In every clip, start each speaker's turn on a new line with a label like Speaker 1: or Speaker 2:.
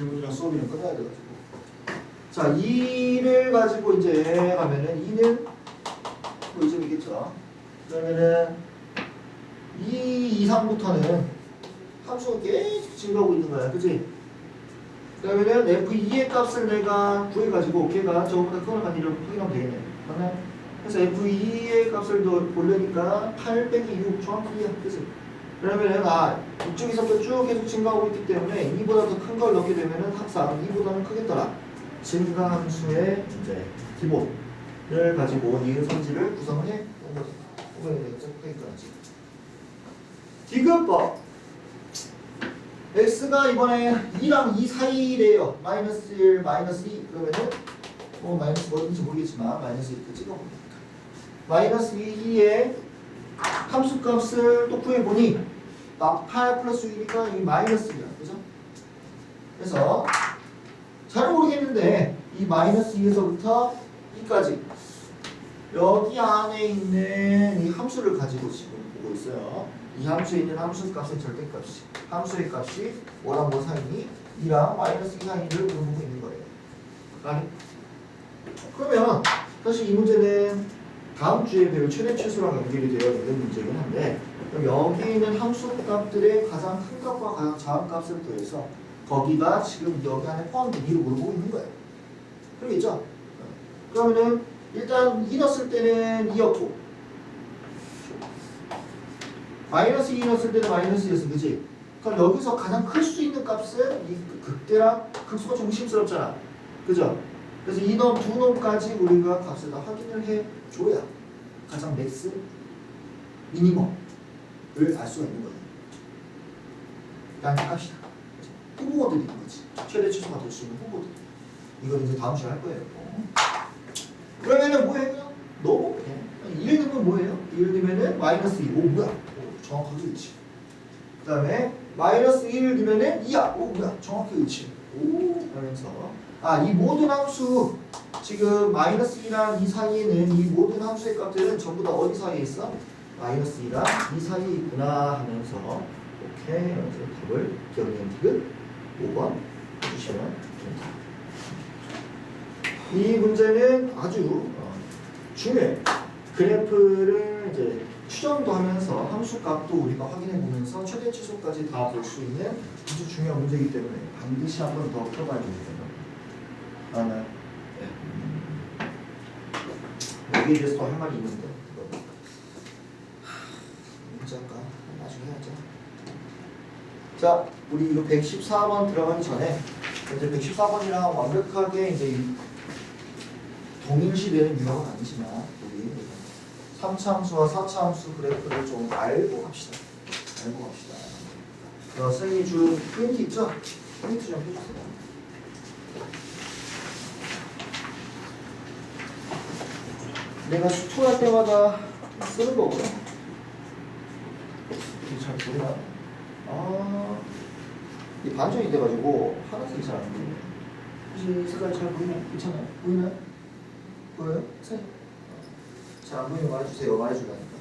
Speaker 1: 질문이랑 수업이랑 끝나야 돼가지고. 자, 2를 가지고 이제 가면은 2는 뭐 이 점이겠죠. 그러면은 2 이상부터는 함수가 계속 증가하고 있는 거야. 그치? 그러면은 F2의 값을 내가 구해가지고 걔가 저거보다 크거나 같으냐고 확인하면 되겠네. 맞나요? 그래서 F2의 값을 더 보려니까 8 빼기 6 정확히 2야. 그치? 그러면은 이쪽에서부터 쭉 계속 증가하고 있기 때문에 2보다 더 큰 걸 넣게 되면은 항상 2보다는 크겠더라. 증가함수의 이제 기본을 가지고 니은 성질을 구성을 해. 디귿법. x가 이번에 2랑 2 사이래요. 마이너스 1, 마이너스 2. 그러면은 뭐 마이너스 뭐든지 모르겠지만 마이너스 이렇게 찍어봅니다. 마이너스 2의 함수값을 또 구해보니 막 8 플러스 6이니까 이 마이너스 2야. 그죠? 그래서 잘 모르겠는데 이 마이너스 2에서부터 2까지 여기 안에 있는 이 함수를 가지고 지금 보고 있어요. 이 함수에 있는 함수 값의 절대값이 함수의 값이 뭐랑 뭐 사이니 2랑 마이너스 2 사이를 물어보고 있는 거예요. 아니? 그러면 사실 이 문제는 다음 주에 배울 최대 최소랑 연결이 되어 있는 문제긴 한데 그럼 여기 있는 함수 값들의 가장 큰 값과 가장 작은 값을 더해서 거기가 지금 여기 안에 포함된 2를 물어보고 있는 거예요. 그러겠죠? 그러면은 일단 2 넣었을 때는 2였고 마이너스 2 넣었을 때는 마이너스 2였어. 그치? 그럼 여기서 가장 클 수 있는 값은 이 극대랑 극소가 중심스럽잖아. 그죠? 그래서 이 놈, 두 놈까지 우리가 값을 다 확인을 해줘야 가장 맥스, 미니멈을 알 수가 있는 거예요. 양식합시다. 후보들이 있는 거지. 최대 최소가 될 수 있는 후보들. 이건 이제 다음 시간에 할 거예요. 그러면은 뭐예요? 너무 그냥 1 넣으면 뭐예요? 1 넣으면은 마이너스 2. 오 뭐야? 오, 정확하게 일치. 그 다음에 마이너스 1을 넣으면은 2야. 오 뭐야? 정확하게 일치. 오 하면서 이 모든 함수 지금 마이너스 2랑 2 사이에는 이 모든 함수의 값들은 전부 다 어디 사이에 있어? 마이너스 2랑 2 사이에 있구나 하면서 오케이 이제 답을 기억력 디귿 5번 해주시면 됩니다. 이 문제는 아주 중요해. 그래프를 이제 추정도 하면서 함수값도 우리가 확인해 보면서 최대 최소까지 다 볼 수 있는 아주 중요한 문제이기 때문에 반드시 한 번 더 펴봐야 됩니다. 네. 여기에 대해서 더 할 말이 있는데 문제 할까? 나중에 해야죠. 자, 우리 이거 114번 들어가기 전에 이제 114번이랑 완벽하게 이제 동일시되는 유형은 아니지만 우리 3차 함수와 4차 함수 그래프를 좀 알고 갑시다. 알고 갑시다. 선생님이 준 포인트 있죠? 포인트 좀 해주세요. 내가 수투할 때마다 쓰는 거고요. 잘 보이나? 이 반전이 돼가지고 하나색이 잘 안 보이네. 혹시 색깔 잘 보이나? 괜찮아요? 보이나요? 보여요? 잘 안 보이면 말해주세요. 말해주라니까.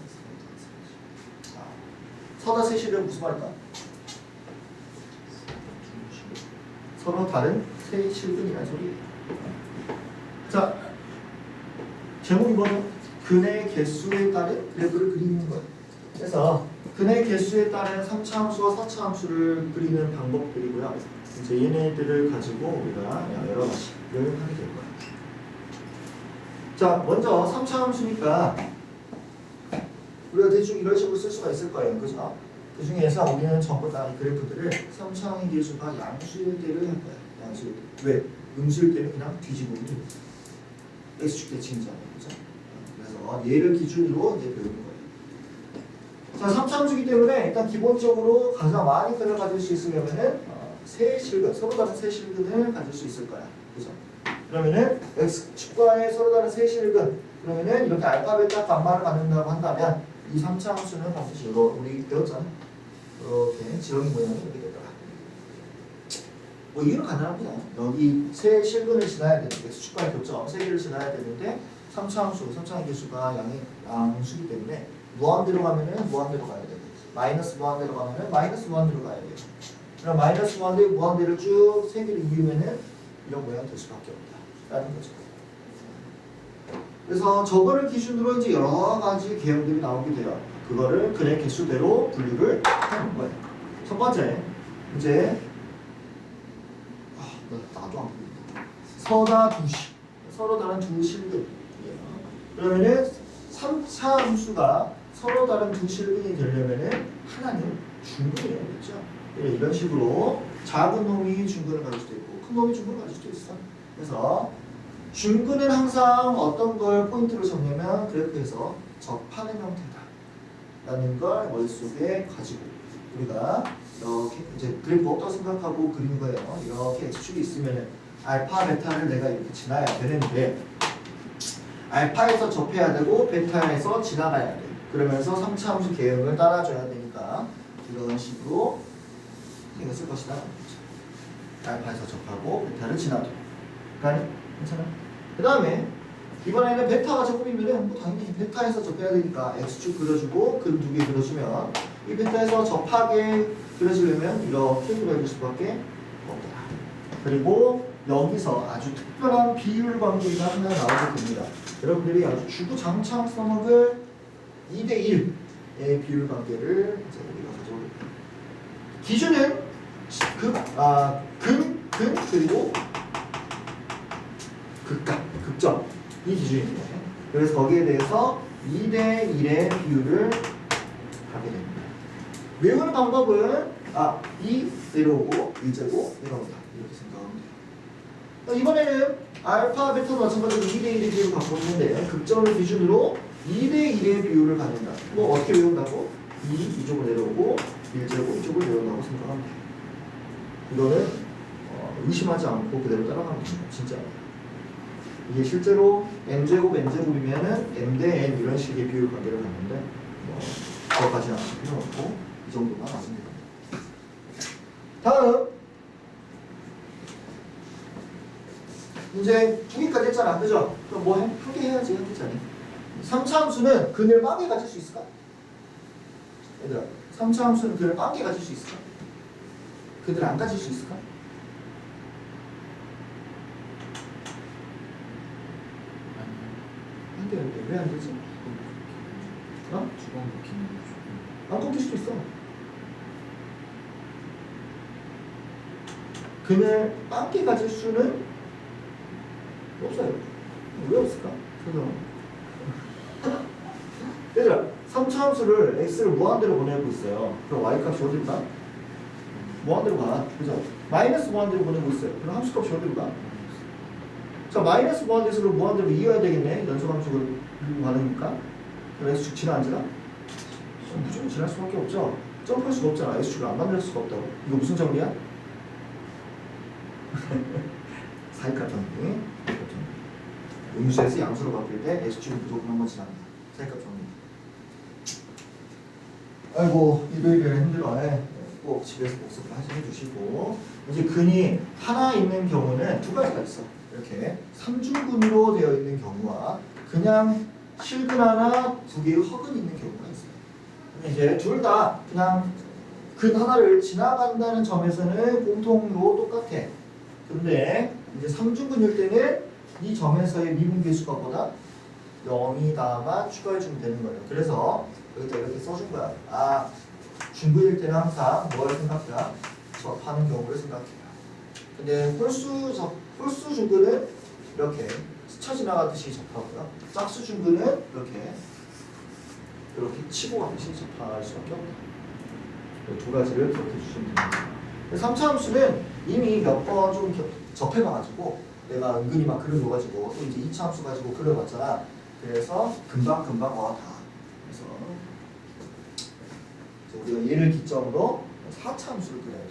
Speaker 1: 서다 세실은 무슨 말일까? 서로 다른 세 실근이라는 소리. 자, 제목이 뭐죠? 근의 개수에 따른 그래프를 그리는 거예요. 그래서 근의 개수에 따른 3차 함수와 4차 함수를 그리는 방법들이고요. 이제 얘네들을 가지고 우리가 여러 가지를 하게 될 거예요. 자, 먼저 3차 함수니까 우리가 대충 이런 식으로 쓸 수가 있을 거예요. 그죠? 그 중에서 우리는 전부 다 이 그래프들을 3차항의 개수가 양수일 때를 할 거예요. 양수일 때. 왜? 음수일 때는 그냥 뒤집으면 x축 대칭이잖아요. 그죠? 그래서 얘를 기준으로 이제 배우는 거예요. 자, 3차 함수이기 때문에 일단 기본적으로 가장 많이 끈을 가질 수 있으려면은 세 실근, 서로 다른 세 실근을 가질 수 있을 거야. 그죠? 그러면은 x축과의 서로 다른 세 실근 그러면은 이렇게 알파벳 딱 반말을 갖는다고 한다면 이 3차 함수는 반드시 이거 우리 배웠잖아. 이렇게 지렁이 모양이 이렇게 되더라. 뭐 이유는 간단합니다. 여기 세 실근을 지나야 되는데 x축과의 교점 세 개를 지나야 되는데 3차 함수, 3차의 개수가 양수기 때문에 무한대로 가면은 무한대로 가야 돼요. 마이너스 무한대로 가면은 마이너스 무한대로 가야 돼요. 그럼 마이너스 무한대, 무한대를 쭉 세 개를 이으면은 이런 모양이 될 수밖에 없다라는 거죠. 그래서 저거를 기준으로 이제 여러 가지 개형들이 나오게 돼요. 그거를 근의 개수대로 분류를 해놓은 거예요. 첫 번째, 이제 나도 안 보인다. 서로 다른 두 실근. 그러면은 3차 함수가 서로 다른 두 실근이 되려면은 하나는 중근이에요, 그렇죠? 이런 식으로 작은 놈이 중근을 가질 수도 있고 큰 놈이 중근을 가질 수도 있어. 그래서 중근은 항상 어떤 걸 포인트로 잡냐면 그래프에서 접하는 형태다라는 걸 머릿속에 가지고 우리가 이렇게 이제 그래프 없다고 생각하고 그리는 거예요. 이렇게 x축이 있으면은 알파, 베타를 내가 이렇게 지나야 되는데 알파에서 접해야 되고 베타에서 지나가야 돼. 그러면서 3차 함수 개형을 따라줘야 되니까 이런 식으로 생겼을 것이다. 알파에서 접하고 베타를 지나도록. 그러니까 괜찮아? 그 다음에 이번에는 베타가 제곱이면은 뭐 당연히 베타에서 접해야 되니까 x축 그려주고 근 두 개 그려주면 이 베타에서 접하게 그려지려면 이렇게 그려줄 수밖에 없다. 그리고 여기서 아주 특별한 비율 관계가 하나 나오게 됩니다. 여러분들이 아주 주구장창 써먹을 2대1의 비율 관계를 이제 우리가 가져오게 됩니다. 기준은 근 그리고 극각, 극점 이 기준입니다. 그래서 거기에 대해서 2대1의 비율을 하게 됩니다. 외우는 방법은 2 내려오고 1제곱 내려온다 이렇게 생각하면 돼요. 이번에는 알파, 베타도 마찬가지로 2대1의 비율을 갖고 있는데 극점을 기준으로 2대1의 비율을 갖는다. 뭐 어떻게 외운다고? 2 이쪽으로 내려오고 1제곱 이쪽으로 내려온다고 생각하면 돼요. 이거는 의심하지 않고 그대로 따라가면 됩니다. 진짜. 이게 실제로 n제곱, n제곱이면은 n 대 n 이런 식의 비율 관계를 갖는데 그것까지는 안 필요 없고 이 정도만 아시면 됩니다. 다음 이제 2개까지 했잖아, 그죠? 그럼 뭐 한 개 해야지, 한 개짜리. 3차 함수는 근을 빵개 가질 수 있을까? 얘들아, 3차 함수는 근을 빵개 가질 수 있을까? 근을 안 가질 수 있을까? 안 되는데 왜 안 되지?
Speaker 2: 두번 먹히는 거죠.
Speaker 1: 안 꺾일 수도 있어. 근을 빵개 가질 수는 없어요. 왜 없을까? 얘들아, 3차 함수를 x를 무한대로 보내고 있어요. 그럼 y 값이 어디로 가? 무한대로 가. 그죠? 마이너스 무한대로 보내고 있어요. 그럼 함수 값이 어디로 가? 자, 마이너스 무한대로 무한대로 이어야 되겠네. 연속 함수를 가능니까. 그럼 x축 지나 안 지나? 무조건 지날 수밖에 없죠. 점프할 수가 없잖아. x축을 안 만들 수가 없다고. 이거 무슨 정리야? 사이값 정리. 음수에서 양수로 바뀔 때 x축이 무조건 한번 지납니다. 사이값 정리. 아이고 일요일에 힘들어해. 꼭 집에서 복습을 해주시고 이제 근이 하나 있는 경우는 두 가지가 있어. 이렇게 삼중근으로 되어 있는 경우와 그냥 실근 하나, 두 개의 허근이 있는 경우가 있어요. 이제 둘 다 그냥 근 하나를 지나간다는 점에서는 공통으로 똑같아. 근데 이제 삼중근일 때는 이 점에서의 미분계수가 보다 0이다만 추가해주면 되는 거예요. 그래서 여기다 이렇게 써준 거야. 중근일 때는 항상 뭘 생각해야? 접하는 경우를 생각해요. 근데 홀수 중근은 이렇게 스쳐 지나가듯이 접하고요. 짝수 중근은 이렇게 치고 가듯이 접할 수밖에 없다. 두 가지를 기억해 주시면 됩니다. 3차 함수는 이미 몇 번 좀 접해봐가지고 내가 은근히 막 그려줘가지고 또 이제 2차 함수 가지고 그려봤잖아. 그래서 금방 와 다. 그래서 우리가 얘를 기점으로 4차 함수를 그려야 돼.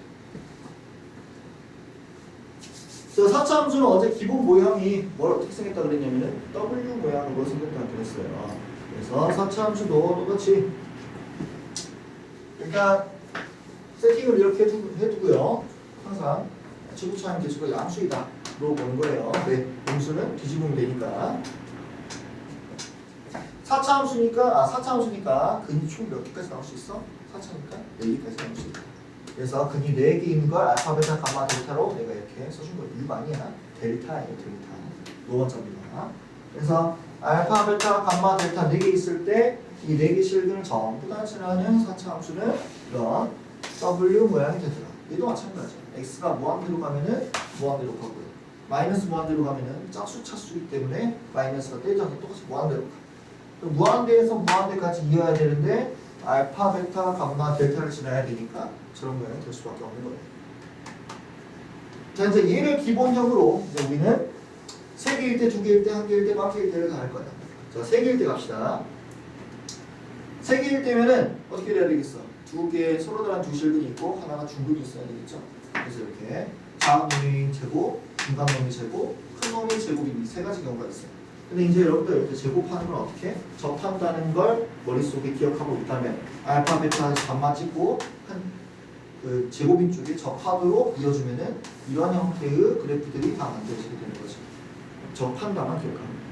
Speaker 1: 그래서 4차 함수는 어제 기본 모양이 뭘 어떻게 생겼다 그랬냐면은 W 모양으로 생겼다 그랬어요. 그래서 4차 함수도 똑같이 일단 세팅을 이렇게 해두고요. 항상 지구차항 개수가 양수이다 로 보는 거예요. 네, 음수는 뒤집으면 되니까. 4차 함수니까 근이 총 몇 개까지 나올 수 있어? 4차니까 4개까지 나올 수 있다. 그래서 근이 4개인 걸 알파, 베타, 감마, 델타로 내가 이렇게 써준 거예요. 이거 아니야. 델타예요, 델타. 노원자입니다. 그래서 알파, 베타, 감마, 델타 4개 있을 때 이 4개 실근을 전부 다 지나는 4차 함수는 이런 W 모양이 되더라. 얘도 마찬가지야. x가 무한대로 가면은 무한대로 가고요. 마이너스 무한대로 가면은 짝수 차수이기 때문에 마이너스가 떼져서 똑같이 무한대로 가. 그럼 무한대에서 무한대까지 이어야 되는데 알파, 베타, 감마, 델타를 지나야 되니까 저런 모양이 될 수밖에 없는 거예요. 자, 이제 얘를 기본적으로 이제 우리는 3개일 때, 2개일 때, 1개일 때, 1개일 때를 다 할 거야. 자, 3개일 때 갑시다. 3개일 때면은 어떻게 돼야 되겠어? 2개 서로 다른 두 실근이 있고 하나가 중근이 있어야 되겠죠. 그래서 이렇게 작은 놈이 제곱, 중간 놈이 제곱, 큰 놈이 제곱이 3가지 경우가 있어요. 근데 이제 여러분들 이렇게 제곱하는 걸 어떻게 접한다는 걸 머릿속에 기억하고 있다면 알파, 베타, 감마 찍고 그 제곱인 쪽에 접합으로 이어주면은 이런 형태의 그래프들이 다 만들어지게 되는 거죠. 접한다만 기억합니다.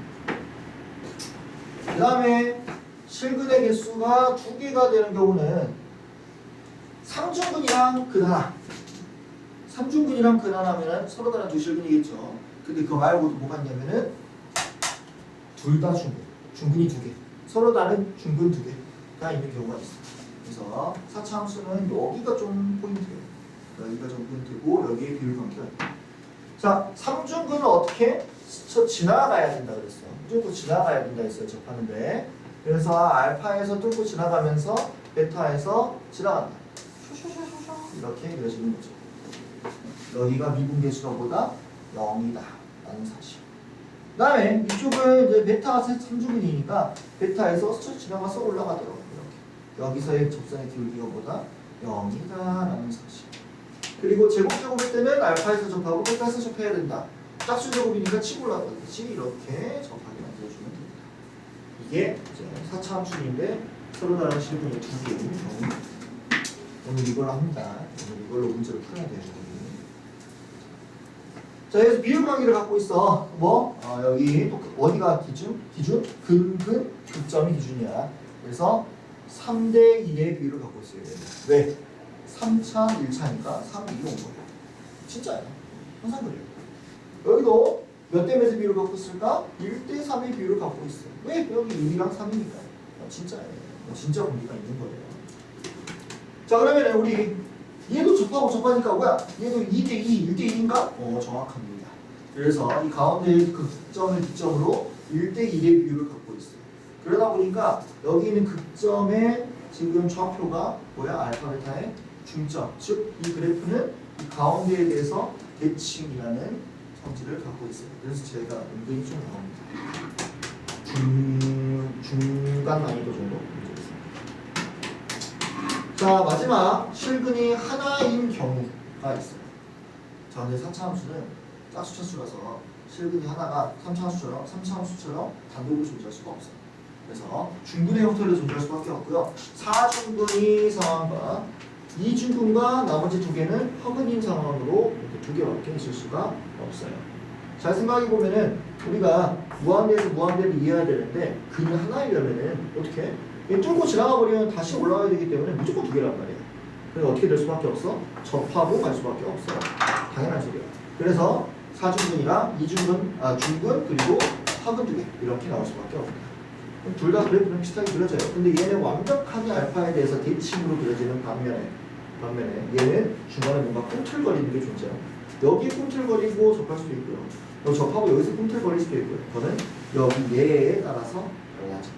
Speaker 1: 그 다음에 실근의 개수가 2개가 되는 경우는 상중근이랑 근하나, 삼중근이랑 근하나면 서로 다른 두 실근이겠죠. 근데 그거 말고도 뭐가 있냐면은 둘 다 중근, 중근이 2개, 서로 다른 중근 2개가 있는 경우가 있어요. 그래서 4차 함수는 여기가 좀 포인트예요. 여기가 좀 포인트고 여기에 비율 관계가 있다. 자, 삼중근은 어떻게? 지나가야 된다 그랬어요. 뚫고 지나가야 된다 했어요. 접하는데. 그래서 알파에서 뚫고 지나가면서 베타에서 지나간다. 이렇게 그려지는 거죠. 여기가 미분계수가보다 0이다 라는 사실. 그 다음에 이쪽은 이제 베타가 3중근이니까 베타에서 스쳐 지나가서 올라가더라고요. 이렇게. 여기서의 접선의 기울기가보다 0이다 라는 사실. 그리고 제곱제곱일 때는 알파에서 접하고 베타에서 접해야 된다. 짝수 제곱이니까 치고 올라가듯이 이렇게 접하게 만들어주면 됩니다. 이게 이제 4차 함수인데 서로 다른 실분이 2개인 경우. 오늘 이걸로 합니다. 오늘 이걸로 문제를 풀어야 돼요. 자, 여기서 비율 관계를 갖고 있어. 뭐? 여기 또 어디가 기준? 근근, 극점이 기준이야. 그래서 3대 1의 비율을 갖고 있어야 돼요. 왜? 3차, 1차니까 3, 2가 온 거예요. 진짜예요. 항상 그래요. 여기도 몇 대 몇의 비율을 갖고 있을까? 1대 3의 비율을 갖고 있어. 왜? 여기 1이랑 3이니까. 진짜예요. 진짜 공기가 있는 거예요. 자, 그러면 우리 얘도 접하고 접하니까 뭐야? 얘도 2대 2, 1대 2인가? 정확합니다. 그래서 이 가운데 그 극점을 기점으로 1대 1의 비율을 갖고 있어요. 그러다 보니까 여기 있는 극점의 지금 좌표가 뭐야? 알파, 베타의 중점. 즉, 이 그래프는 이 가운데에 대해서 대칭이라는 성질을 갖고 있어요. 그래서 제가 은근히 좀 나옵니다. 중간 난이도 정도 문제였습니다. 자, 마지막 실근이 하나인 경우가 있어요. 자, 근데 4차 함수는 짝수 차수라서 실근이 하나가 3차 함수처럼 단독으로 존재할 수가 없어요. 그래서 중근의 형태로 존재할 수밖에 없고요. 4중근이 상황과 2중근과 나머지 2개는 허근인 상황으로 이렇게 2개밖에 있을 수가 없어요. 잘 생각해보면은 우리가 무한대에서 무한대를 이해해야 되는데 근이 하나이려면은 어떻게? 얘 뚫고 지나가 버리면 다시 올라가야 되기 때문에 무조건 2개란 말이에요. 그래서 어떻게 될 수밖에 없어? 접하고 갈 수밖에 없어요. 당연한 소리야. 그래서 4중근이랑 2중근, 중근 그리고 하근 2개 이렇게 나올 수밖에 없습니다. 둘 다 그래프는 비슷하게 그려져요. 근데 얘는 완벽하게 알파에 대해서 대칭으로 그려지는 반면에 얘는 중간에 뭔가 꿈틀거리는 게 존재해요. 여기 꿈틀거리고 접할 수도 있고요. 접하고 여기서 꿈틀거릴 수도 있고요. 그거는 여기 얘에 따라서 달라져.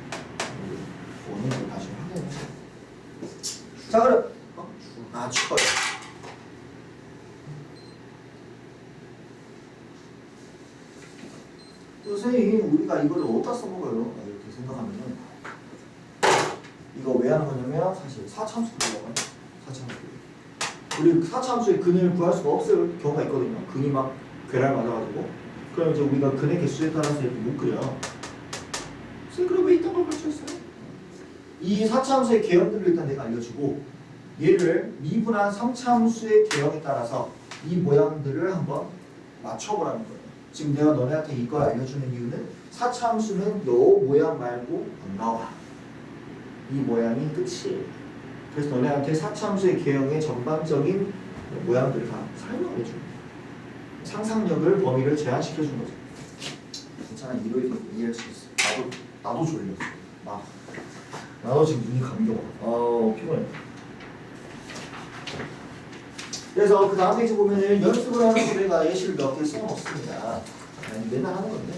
Speaker 1: 원인을 나중에 확인해보세요. 자, 그럼 추워요. 선생님, 우리가 이걸 어디다 써먹어요? 이렇게 생각하면은 이거 왜 하는 거냐면 사실 4차함수 구하거든요. 4차함수. 우리 4차함수의 근을 구할 수가 없을 경우가 있거든요. 근이 막 괴랄 맞아가지고. 그럼 이제 우리가 근의 개수에 따라서 이렇게 못 그려. 선생님, 그럼 왜 이딴 걸 가르쳐줬어요? 이 4차함수의 개형들을 일단 내가 알려주고 얘를 미분한 3차함수의 개형에 따라서 이 모양들을 한번 맞춰보라는 거예요. 지금 내가 너네한테 이걸 알려주는 이유는 4차함수는 요 모양 말고 안 나와. 이 모양이 끝이에요. 그래서 너네한테 사차함수의 개형의 전반적인 모양들을 다 설명해 줘. 상상력을 범위를 제한시켜 준 거죠. 괜찮아, 이해해도 이해할 수 있어. 나도 졸려. 나도 지금 눈이 감겨. 피곤해. 그래서 그 다음 페이지 보면은 연습을 하면서 내가 예시를 몇 개 써놓습니다. 맨날 하는 건데.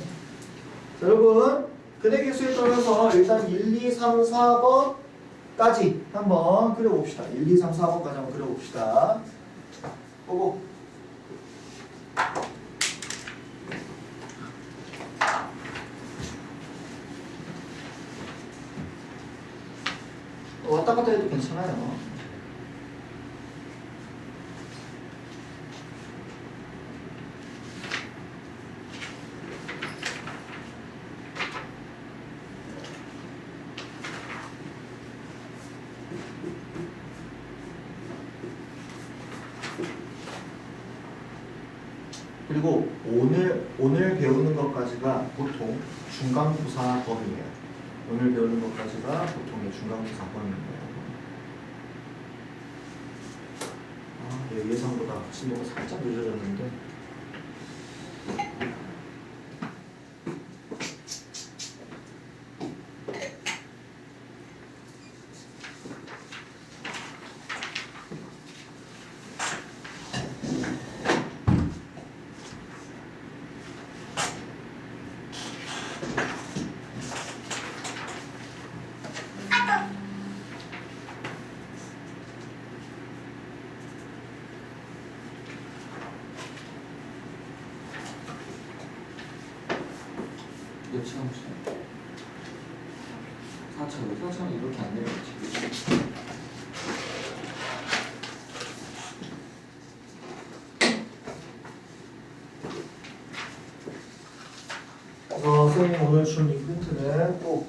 Speaker 1: 자, 여러분, 근의 개수에 따라서 일단 1, 2, 3, 4번까지 한번 그려봅시다. 1, 2, 3, 4번까지 한번 그려봅시다. 보고. 왔다 갔다 해도 괜찮아요. 그리고 오늘 배우는 것까지가 보통 중간고사 범위예요. 오늘 배우는 것까지가 보통의 중간고사 범위입니다. 내 예상보다 진도가 살짝 늦어졌는데. 몇 시간 보시나요? 4차로 이렇게 안 내려가지. 선생님 오늘 준 이벤트는 꼭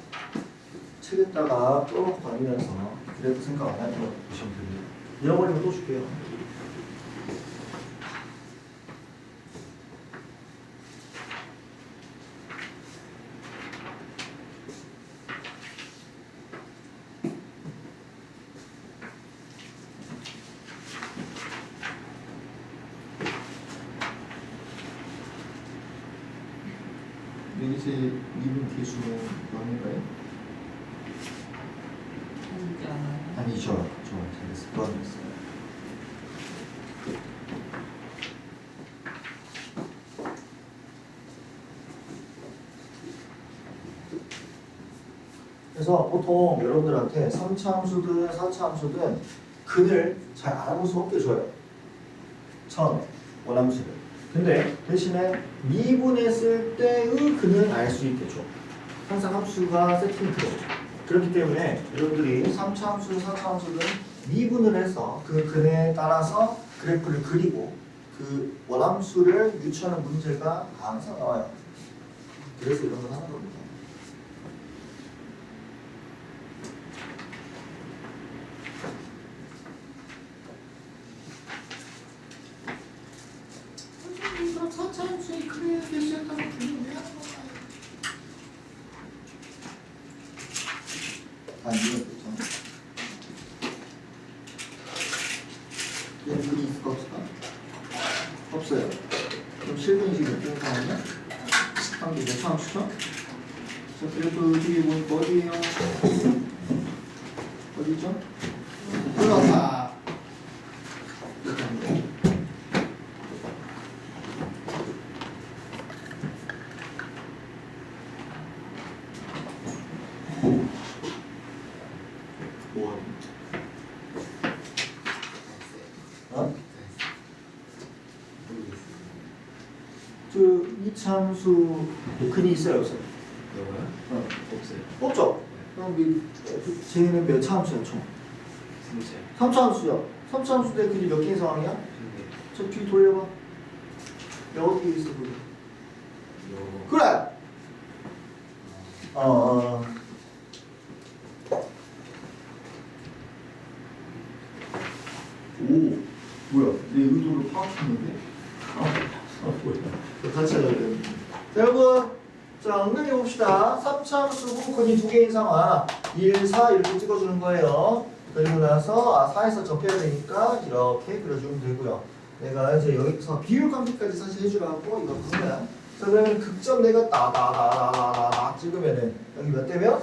Speaker 1: 책에다가 써놓고 다니면서 그래도 생각 안 하는 거 보시면 됩니다. 잃어버리면 또 줄게요. 여기서 미분 개수는 뭐인가요? 아니죠. 잘했어. 그거였어요. 그래서 보통 여러분들한테 3차 함수든 4차 함수든 근을 잘 알아볼 수 없게 줘요. 처음에 원함수를. 근데 대신에 미분했을 때의 근은 알 수 있게 줘. 항상 함수가 세팅되어. 그렇기 때문에 여러분들이 3차 함수든 4차 함수든 미분을 해서 그 근에 따라서 그래프를 그리고 그 원함수를 유추하는 문제가 항상 나와요. 그래서 이런 걸 하는 겁니다. 선생님, 4차 함수의 근의 개수였다고 분명히 왜 하는 건가요? 이건 그렇죠. 얘는 근이 있을까 없을까? 없어요. 그럼 실근식이 어떤 상황이냐? 한개 몇 차 함수죠? 자, 그래도 뒤에 보니까 어디에요? 어디죠? 올라왔다. 이렇게 하면 돼. 이차함수 근이 있어요, 없어요?
Speaker 2: 요거요? 없어요.
Speaker 1: 없죠? 그럼 쟤는 몇 차 함수야, 총?
Speaker 2: 3차.
Speaker 1: 3차 함수죠? 3차 함수 때 근이 몇 개의 상황이야? 저 뒤 돌려봐. 몇 어떻게 있어, 그게?
Speaker 2: 요거.
Speaker 1: 그래! 오, 뭐야? 내 의도를 파악했는데? 뭐야? 같이 해야 돼. 자, 여러분, 자, 응용해 봅시다. 3차 함수고 근이 2개인 상황. 1, 4 이렇게 찍어주는 거예요. 그리고 나서 4에서 접해야 되니까 이렇게 그려주면 되고요. 내가 이제 여기서 비율 관계까지 사실 해주라고 이거 보면 자 그러면 극점 내가 따다다다다다 찍으면은 여기 몇 대면?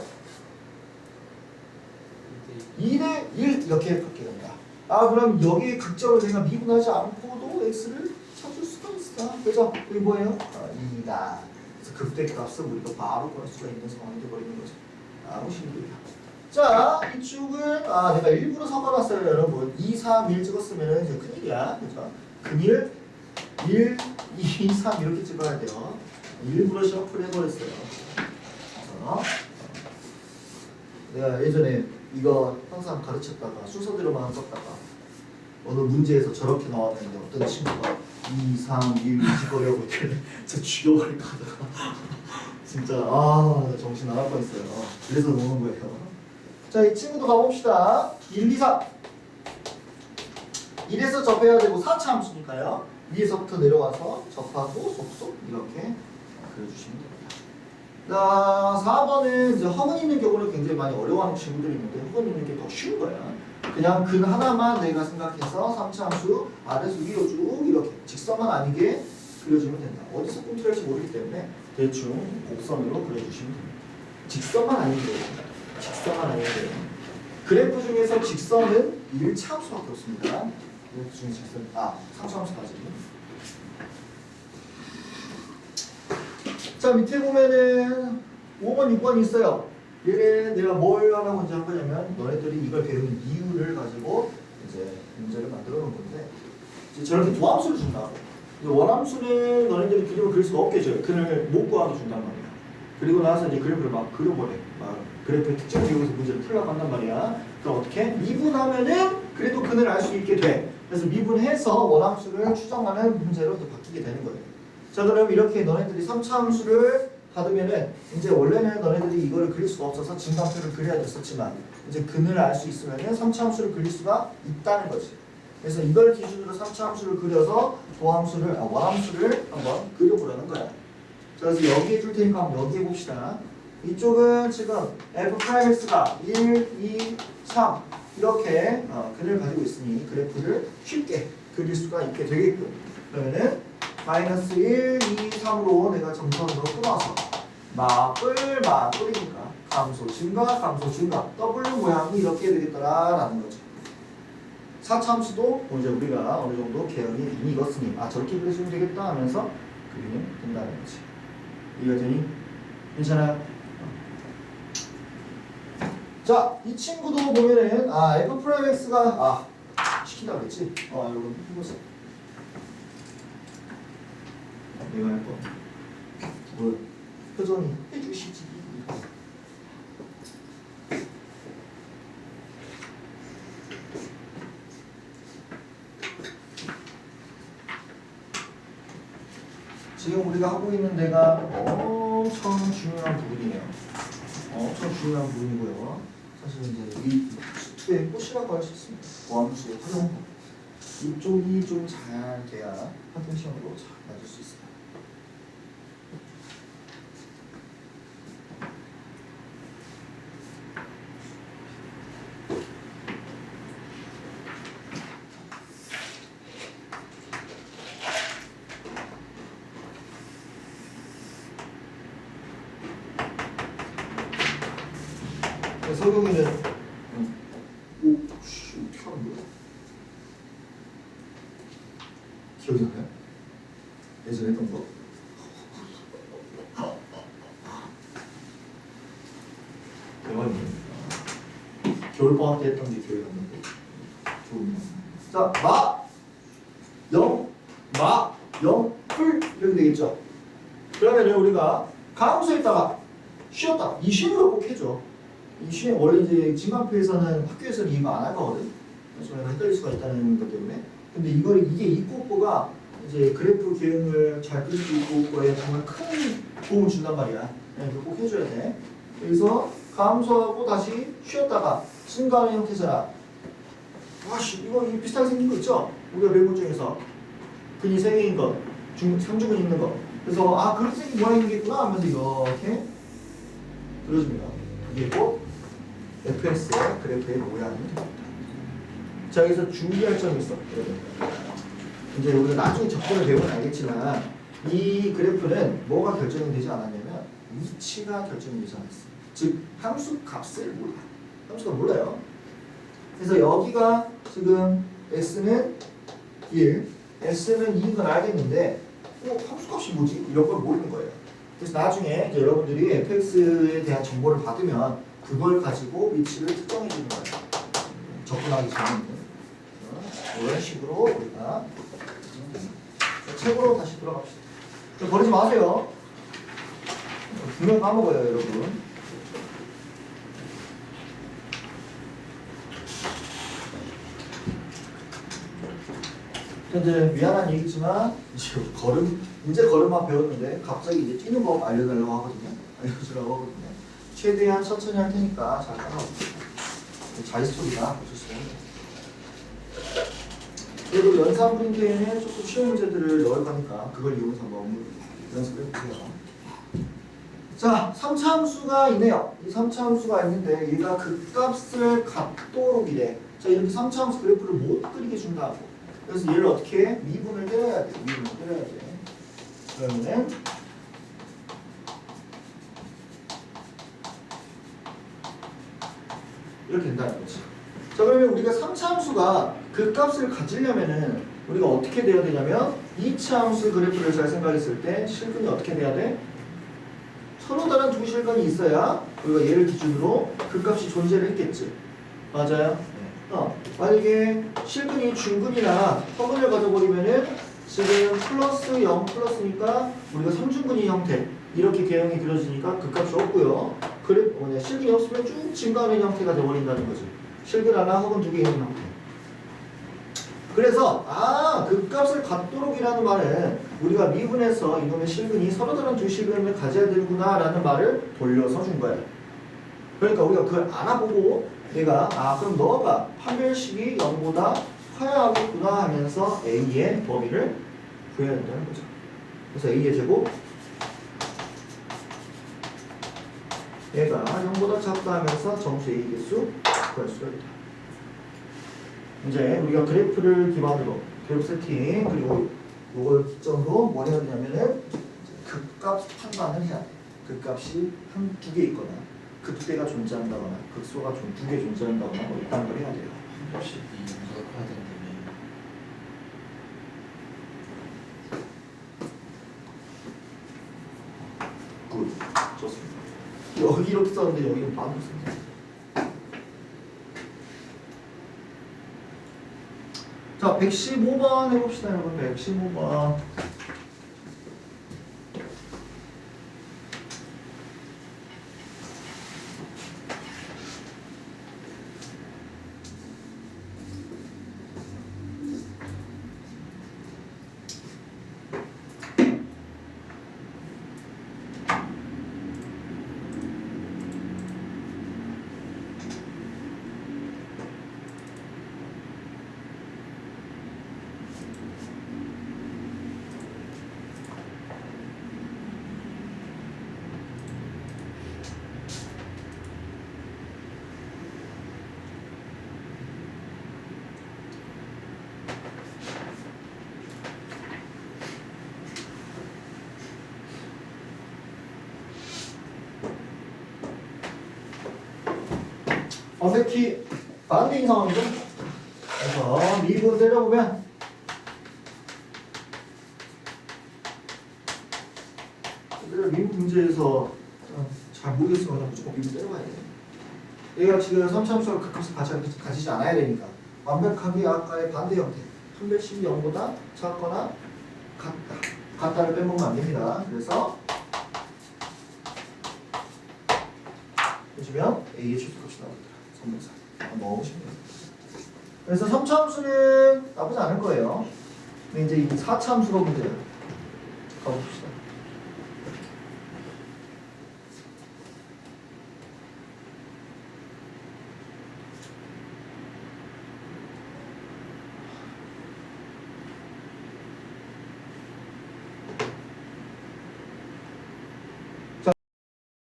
Speaker 1: 2대 1 이렇게 받게 됩니다. 그럼 여기에 극점을 내가 미분하지 않고도 x를 찾을 수가 있어. 그죠? 여기 뭐예요? 2다. 그래서 극대값을 우리가 바로 구할 수가 있는 상황이 되어버리는 거죠. 보시면 됩니다. 자, 이 축은 내가 일부러 섞어놨어요, 여러분. 2, 3, 1 찍었으면 이제 큰일이야, 그죠? 큰일 1, 2, 3 이렇게 찍어야 돼요. 일부러 셔플 해버렸어요. 그래서 내가 예전에 이거 항상 가르쳤다가 순서대로만 썼다가 어느 문제에서 저렇게 나왔는데 어떤 친구가 2, 3, 1 찍으려고 이렇게 진짜 죽여버릴까 하다가 진짜 정신 나갈 뻔했어요. 그래서 노는 거예요. 자, 이 친구도 가봅시다. 1, 2, 3 1에서 접해야 되고 4차 함수니까요. 위에서부터 내려와서 접하고 속속 이렇게 그려주시면 됩니다. 자, 4번은 이제 허근 있는 경우를 굉장히 많이 어려워하는 친구들이 있는데 허근 있는 게 더 쉬운 거야. 그냥 근 하나만 내가 생각해서 3차 함수 아래에서 위로 쭉 이렇게 직선만 아니게 그려주면 된다. 어디서 꿈틀할지 모르기 때문에 대충 곡선으로 그려주시면 됩니다. 직선만 아니면 돼요. 직선만 아니면 돼요. 그래프 중에서 직선은 1차 함수밖에 없습니다. 그래프 중에 직선, 3차 함수까지. 자, 밑에 보면은 5번, 6번 있어요. 얘는 내가 뭘 하라고 이제 한 거냐면 너네들이 이걸 배우는 이유를 가지고 이제 문제를 만들어 놓은 건데 이제 저렇게 두 함수를 준다고. 원함수는 너네들이 그림을 그릴 수가 없겠죠. 그를 못 구하게 준단 말이야. 그리고 나서 이제 그래프를 막 그려보래. 막 그래프의 특징을 이용해서 문제를 풀려고 한단 말이야. 그럼 어떻게? 미분하면은 그래도 근을 알 수 있게 돼. 그래서 미분해서 원함수를 추정하는 문제로 이제 바뀌게 되는 거예요. 자, 그럼 이렇게 너네들이 3차 함수를 받으면은 이제 원래는 너네들이 이거를 그릴 수가 없어서 증강표를 그려야 됐었지만 이제 근을 알 수 있으면은 3차 함수를 그릴 수가 있다는 거지. 그래서 이걸 기준으로 3차 함수를 그려서 도함수를 원함수를 한번 그려보려는 거야. 자, 그래서 여기 해줄 테니까 한번 여기 해봅시다. 이쪽은 지금 f'x가 1, 2, 3 이렇게 근을 가지고 있으니 그래프를 쉽게 그릴 수가 있게 되게끔 그러면은 마이너스 1, 2, 3으로 내가 점선으로 끊어서 마블이니까 감소 증가 감소 증가 W 모양이 이렇게 되겠더라라는 거죠. 4차 함수도 이제 우리가 어느 정도 개연이 이미 익었으니 저렇게 그려주면 되겠다 하면서 그리면 된다는 거지. 이해가 되니? 괜찮아요? 자, 이 친구도 보면은 f'x가 시킨다 그랬지? 여러분 해보세요. 내가 할 거. 뭘? 표정이 해주시지. 지금 우리가 하고 있는 데가 엄청 중요한 부분이에요. 엄청 중요한 부분이고요. 사실 이제 이 수투의 꽃이라고 할 수 있습니다. 보함수의 활용법. 이쪽이 좀 잘 돼야 학교 시험으로 잘 맞을 수 있어요. 서경이는 어떻게 하는 거야? 기억이 나요? 예전에 했던 거? 대박이네. 겨울방학 때 했던 게 기억이 났는데 좋은 자, 풀 이렇게 되겠죠? 그러면 우리가 가함수에다가 쉬었다. 이 쉬는 걸 꼭 해줘. 이 쉬는 원래 이제 진강표에서는 학교에서는 이거 안 할 거거든. 그래서 내가 헷갈릴 수가 있다는 것 때문에. 근데 이게 이꼬꼬가 이제 그래프 계획을 잘 그릴 수 있고 거에 정말 큰 도움을 준단 말이야. 이거 꼭 해줘야 돼. 그래서 감소하고 다시 쉬었다가 증가하는 형태잖아. 이거 비슷하게 생긴 거 있죠? 우리가 배운 것 중에서 근이 3개인 거, 상주근 있는 거. 그래서 그렇게 생긴 모양이겠구나 하면서 이렇게 그려줍니다. 이게 꼭 fx의 그래프의 모양이 됩니다. 자, 여기서 주의할 점이 있어. 여러분. 이제 우리가 나중에 적분을 배우면 알겠지만 이 그래프는 뭐가 결정이 되지 않았냐면 위치가 결정이 되지 않았어. 즉 함수 값을 몰라. 함수가 몰라요. 그래서 여기가 지금 x는 1, s는 2인 건 알겠는데 함수 값이 뭐지? 이런 걸 모르는 거예요. 그래서 나중에 이제 여러분들이 fx에 대한 정보를 받으면 그걸 가지고 위치를 특정해 주는 거예요. 접근하기 전에는. 이런 식으로 우리가 책으로 다시 들어갑시다. 버리지 마세요. 분명 까먹어요, 여러분. 이제 미안한 얘기지만 이제 걸음마 배웠는데 갑자기 이제 뛰는 법 알려달라고 하거든요. 알려주라고 하거든요. 최대한 천천히 할 테니까 잘 따라오세요. 자릿수리나 어쩔 수 없는. 그리고 연산 프린트에는 조금 쉬운 문제들을 넣을 거니까 그걸 이용해서 한번 연습을 해보세요. 자, 3차 함수가 있네요. 이 3차 함수가 있는데 얘가 극값을 갖도록 이래. 자, 이렇게 3차 함수 그래프를 못 그리게 준다고. 그래서 얘를 어떻게 해? 미분을 때려야 돼. 미분을 때려야 돼. 그러면은 이렇게 된다는 거지. 자, 그러면 우리가 3차 함수가 그 값을 가지려면은 우리가 어떻게 돼야 되냐면 2차 함수 그래프를 잘 생각했을 때 실근이 어떻게 돼야 돼? 서로 다른 두 실근이 있어야 우리가 얘를 기준으로 그 값이 존재를 했겠지. 맞아요? 만약에 실근이 중근이나 허근을 가져버리면은 지금 플러스 0 플러스니까 우리가 3중근이 형태 이렇게 개형이 그려지니까 그 값이 없고요. 실근이 없으면 쭉 증가하는 형태가 되어버린다는 거지. 실근 하나 허근 두 개 있는 형태. 그래서 그 값을 갖도록이라는 말은 우리가 미분해서 이놈의 실근이 서로 다른 두 실근을 가져야 되는구나 라는 말을 돌려서 준 거예요. 그러니까 우리가 그걸 알아보고 얘가 그럼 너가 판별식이 0보다 커야 하겠구나 하면서 A의 범위를 구해야 된다는 거죠. 그래서 A의 제곱 얘가 0보다 작다 하면서 정수 A 개수 구할 수가 있다. 이제 우리가 그래프를 기반으로 그래프 세팅 그리고 이걸 기점으로 뭘 해야 되냐면은 극값 판단을 해야 돼. 극값이 두 개 있거나 극대가 존재한다거나 극소가 두 개 존재한다거나 뭐 이딴 걸 해야 돼요.
Speaker 2: 혹시 이 영수가 커야 되는데
Speaker 1: 굿. 좋습니다. 여기 이렇게 썼는데 여기는 반으로 썼네. 자, 115번 해봅시다, 여러분. 115번. 어색히 반대인 상황이죠. 그래서 미분 때려보면 미분 문제에서 잘 모르겠으면 무조건 미분 때려봐야 돼. 얘가 지금 3차함수가 극값을 가지지 않아야 되니까 완벽하게 아까의 반대 형태 판별식이 0보다 작거나 같다를 빼먹으면 안 됩니다. 그래서 보시면 A의 최소값이 나옵니다. 3분의 4. 너무 쉽네요. 그래서 3차 함수는 나쁘지 않을 거예요. 근데 이제 이 4차 함수가 문제예요. 가봅시다.